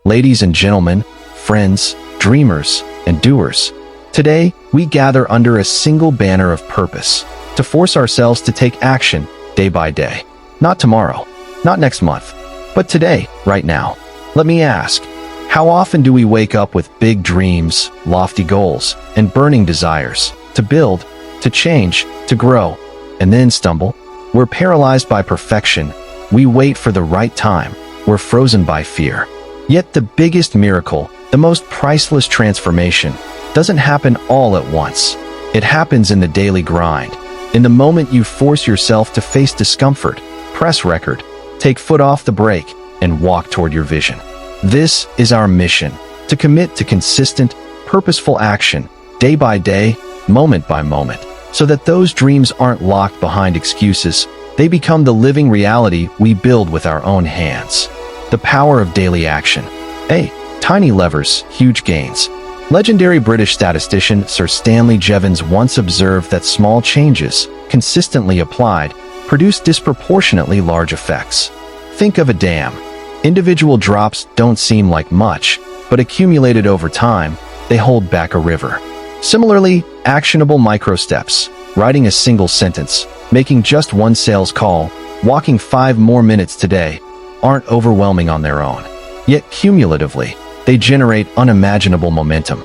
Ladies and gentlemen, friends, dreamers, and doers, today we gather under a single banner of purpose to force ourselves to take action day by day. Not tomorrow, not next month, but today, right now. Let me ask, how often do we wake up with big dreams, lofty goals, and burning desires to build, to change, to grow, and then stumble? We're paralyzed by perfection. We wait for the right time. We're frozen by fear. Yet the biggest miracle, the most priceless transformation, doesn't happen all at once. It happens in the daily grind. In the moment you force yourself to face discomfort, press record, take foot off the brake, and walk toward your vision. This is our mission, to commit to consistent, purposeful action, day by day, moment by moment, so that those dreams aren't locked behind excuses. They become the living reality we build with our own hands. The power of daily action. Tiny levers, huge gains. Legendary British statistician Sir Stanley Jevons once observed that small changes, consistently applied, produce disproportionately large effects. Think of a dam. Individual drops don't seem like much, but accumulated over time, they hold back a river. Similarly, actionable micro-steps, writing a single sentence, making just one sales call, walking 5 more minutes today, aren't overwhelming on their own. Yet cumulatively, they generate unimaginable momentum.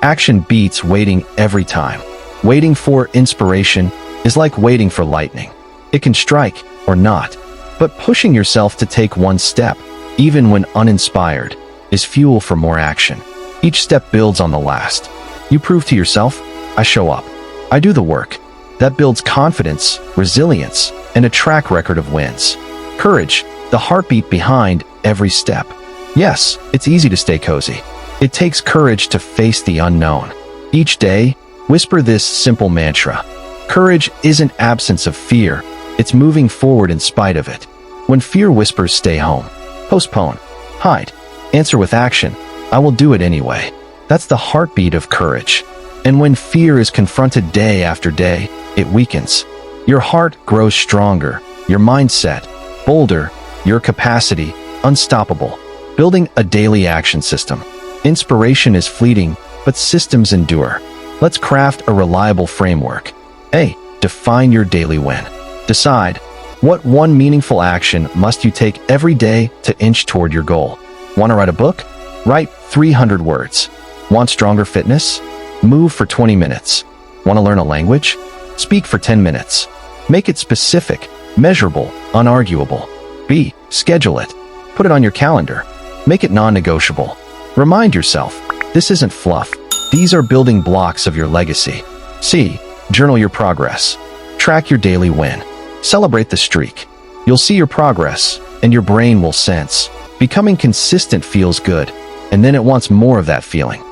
Action beats waiting every time. Waiting for inspiration is like waiting for lightning. It can strike or not, but pushing yourself to take one step, even when uninspired, is fuel for more action. Each step builds on the last. You prove to yourself, I show up. I do the work. That builds confidence, resilience, and a track record of wins. Courage, the heartbeat behind every step. Yes, it's easy to stay cozy. It takes courage to face the unknown. Each day, whisper this simple mantra. Courage isn't absence of fear. It's moving forward in spite of it. When fear whispers, stay home, postpone, hide, answer with action. I will do it anyway. That's the heartbeat of courage. And when fear is confronted day after day, it weakens. Your heart grows stronger, your mindset bolder, your capacity unstoppable. Building a daily action system. Inspiration is fleeting, but systems endure. Let's craft a reliable framework. Define your daily win. Decide, what one meaningful action must you take every day to inch toward your goal? Want to write a book? Write 300 words. Want stronger fitness? Move for 20 minutes. Want to learn a language? Speak for 10 minutes. Make it specific, measurable, unarguable. Schedule it. Put it on your calendar. Make it non-negotiable. Remind yourself, this isn't fluff. These are building blocks of your legacy. Journal your progress. Track your daily win. Celebrate the streak. You'll see your progress, and your brain will sense. Becoming consistent feels good, and then it wants more of that feeling.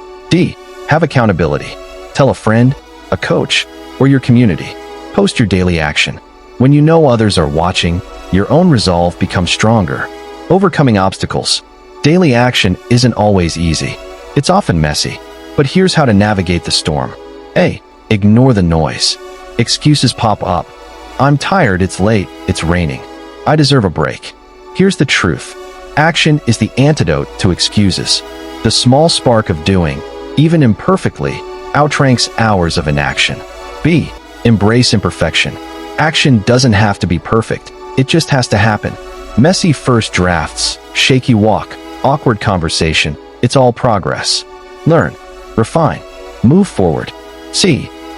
Have accountability. Tell a friend, a coach, or your community. Post your daily action. When you know others are watching, your own resolve becomes stronger. Overcoming obstacles. Daily action isn't always easy. It's often messy. But here's how to navigate the storm. Ignore the noise. Excuses pop up. I'm tired, it's late, it's raining. I deserve a break. Here's the truth. Action is the antidote to excuses. The small spark of doing, even imperfectly, outranks hours of inaction. Embrace imperfection. Action doesn't have to be perfect. It just has to happen. Messy first drafts, shaky walk, awkward conversation, it's all progress. Learn, refine, move forward.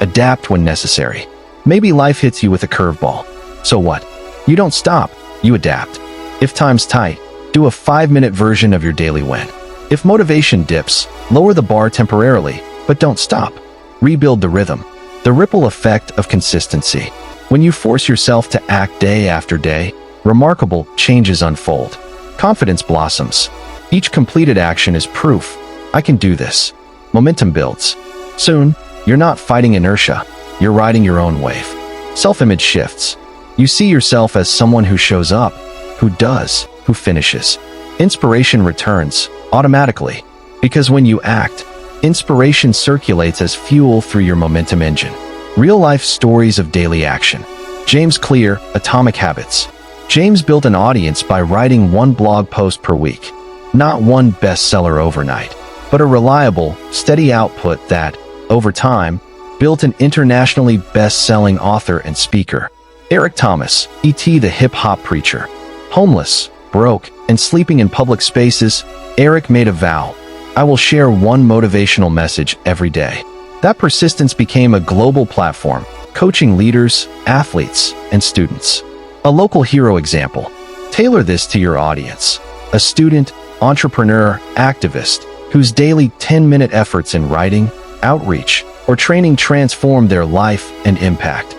Adapt when necessary. Maybe life hits you with a curveball. So what? You don't stop, you adapt. If time's tight, do a 5-minute version of your daily win. If motivation dips, lower the bar temporarily, but don't stop. Rebuild the rhythm. The ripple effect of consistency. When you force yourself to act day after day, remarkable changes unfold. Confidence blossoms. Each completed action is proof. I can do this. Momentum builds. Soon, you're not fighting inertia. You're riding your own wave. Self-image shifts. You see yourself as someone who shows up, who does, who finishes. Inspiration returns, automatically. Because when you act, inspiration circulates as fuel through your momentum engine. Real-life stories of daily action. James Clear, Atomic Habits. James built an audience by writing one blog post per week. Not one bestseller overnight, but a reliable, steady output that, over time, built an internationally best-selling author and speaker. Eric Thomas, E.T. the hip-hop preacher. Homeless, broke, and sleeping in public spaces, Eric made a vow: I will share one motivational message every day. That persistence became a global platform, coaching leaders, athletes, and students. A local hero example. Tailor this to your audience. A student, entrepreneur, activist, whose daily 10-minute efforts in writing, outreach, or training transform their life and impact.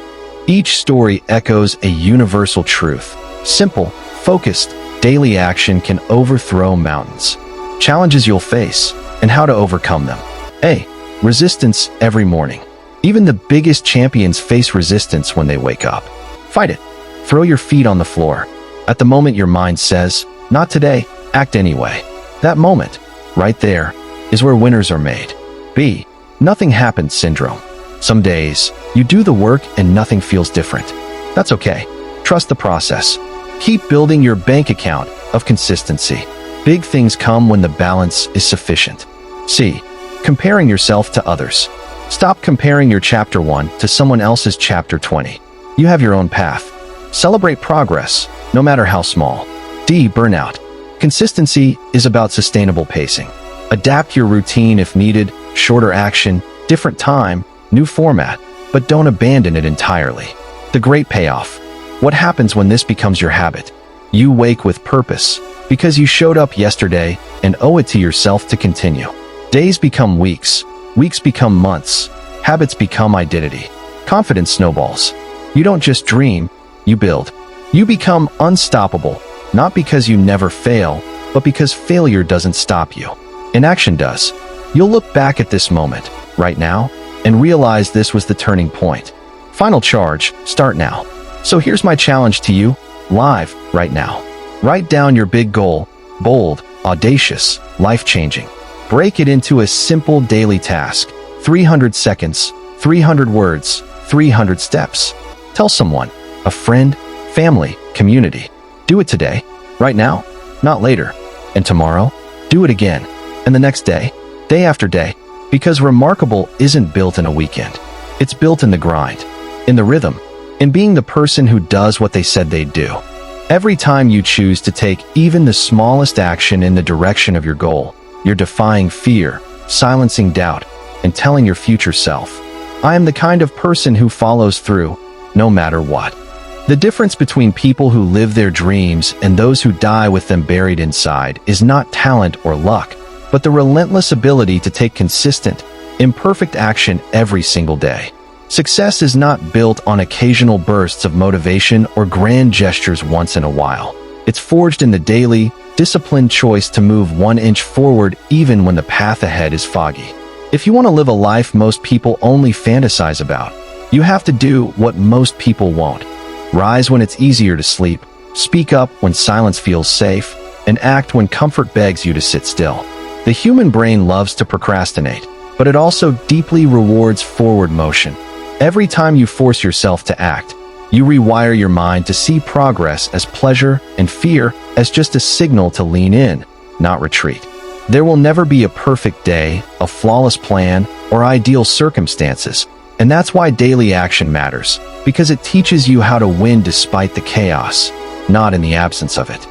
Each story echoes a universal truth. Simple, focused, daily action can overthrow mountains. Challenges you'll face, and how to overcome them. A. Resistance every morning. Even the biggest champions face resistance when they wake up. Fight it. Throw your feet on the floor. At the moment your mind says, not today, act anyway. That moment, right there, is where winners are made. B. Nothing happens syndrome. Some days, you do the work and nothing feels different. That's okay. Trust the process. Keep building your bank account of consistency. Big things come when the balance is sufficient. C. Comparing yourself to others. Stop comparing your chapter 1 to someone else's chapter 20. You have your own path. Celebrate progress, no matter how small. D. Burnout. Consistency is about sustainable pacing. Adapt your routine if needed, shorter action, different time, new format, but don't abandon it entirely. The great payoff. What happens when this becomes your habit? You wake with purpose, because you showed up yesterday and owe it to yourself to continue. Days become weeks, weeks become months, habits become identity. Confidence snowballs. You don't just dream, you build. You become unstoppable, not because you never fail, but because failure doesn't stop you. Inaction does. You'll look back at this moment, right now, and realize this was the turning point. Final charge, start now. So here's my challenge to you, live, right now. Write down your big goal, bold, audacious, life-changing. Break it into a simple daily task. 300 seconds, 300 words, 300 steps. Tell someone, a friend, family, community. Do it today, right now, not later. And tomorrow, do it again. And the next day, day after day. Because remarkable isn't built in a weekend. It's built in the grind, in the rhythm, in being the person who does what they said they'd do. Every time you choose to take even the smallest action in the direction of your goal, you're defying fear, silencing doubt, and telling your future self, I am the kind of person who follows through, no matter what. The difference between people who live their dreams and those who die with them buried inside is not talent or luck, but the relentless ability to take consistent, imperfect action every single day. Success is not built on occasional bursts of motivation or grand gestures once in a while. It's forged in the daily, disciplined choice to move 1 inch forward even when the path ahead is foggy. If you want to live a life most people only fantasize about, you have to do what most people won't. Rise when it's easier to sleep, speak up when silence feels safe, and act when comfort begs you to sit still. The human brain loves to procrastinate, but it also deeply rewards forward motion. Every time you force yourself to act, you rewire your mind to see progress as pleasure and fear as just a signal to lean in, not retreat. There will never be a perfect day, a flawless plan, or ideal circumstances, and that's why daily action matters, because it teaches you how to win despite the chaos, not in the absence of it.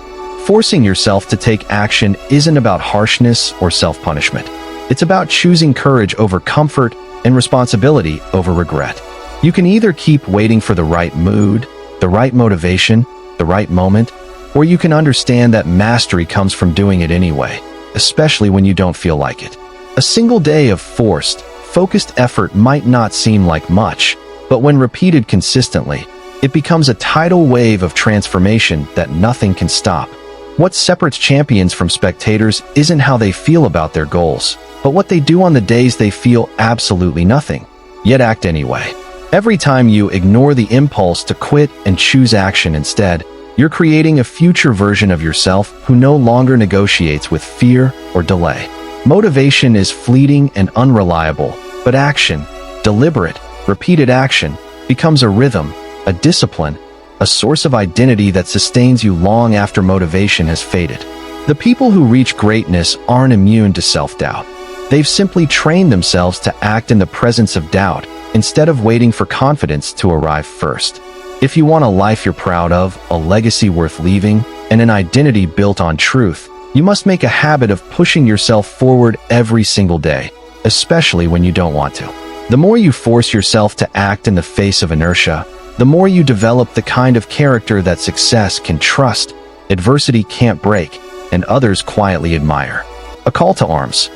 Forcing yourself to take action isn't about harshness or self-punishment. It's about choosing courage over comfort and responsibility over regret. You can either keep waiting for the right mood, the right motivation, the right moment, or you can understand that mastery comes from doing it anyway, especially when you don't feel like it. A single day of forced, focused effort might not seem like much, but when repeated consistently, it becomes a tidal wave of transformation that nothing can stop. What separates champions from spectators isn't how they feel about their goals, but what they do on the days they feel absolutely nothing, yet act anyway. Every time you ignore the impulse to quit and choose action instead, you're creating a future version of yourself who no longer negotiates with fear or delay. Motivation is fleeting and unreliable, but action, deliberate, repeated action, becomes a rhythm, a discipline, a source of identity that sustains you long after motivation has faded. The people who reach greatness aren't immune to self-doubt. They've simply trained themselves to act in the presence of doubt instead of waiting for confidence to arrive first. If you want a life you're proud of, a legacy worth leaving, and an identity built on truth, you must make a habit of pushing yourself forward every single day, especially when you don't want to. The more you force yourself to act in the face of inertia, the more you develop the kind of character that success can trust, adversity can't break, and others quietly admire. A call to arms.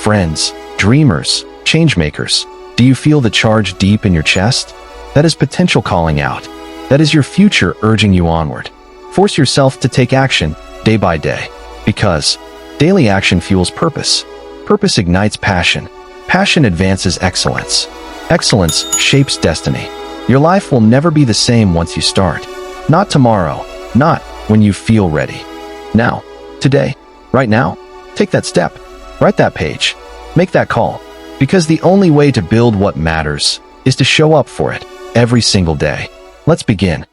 Friends, dreamers, changemakers, do you feel the charge deep in your chest? That is potential calling out. That is your future urging you onward. Force yourself to take action day by day, because daily action fuels purpose. Purpose ignites passion. Passion advances excellence. Excellence shapes destiny. Your life will never be the same once you start. Not tomorrow, not when you feel ready. Now, today, right now, take that step. Write that page. Make that call. Because the only way to build what matters is to show up for it every single day. Let's begin.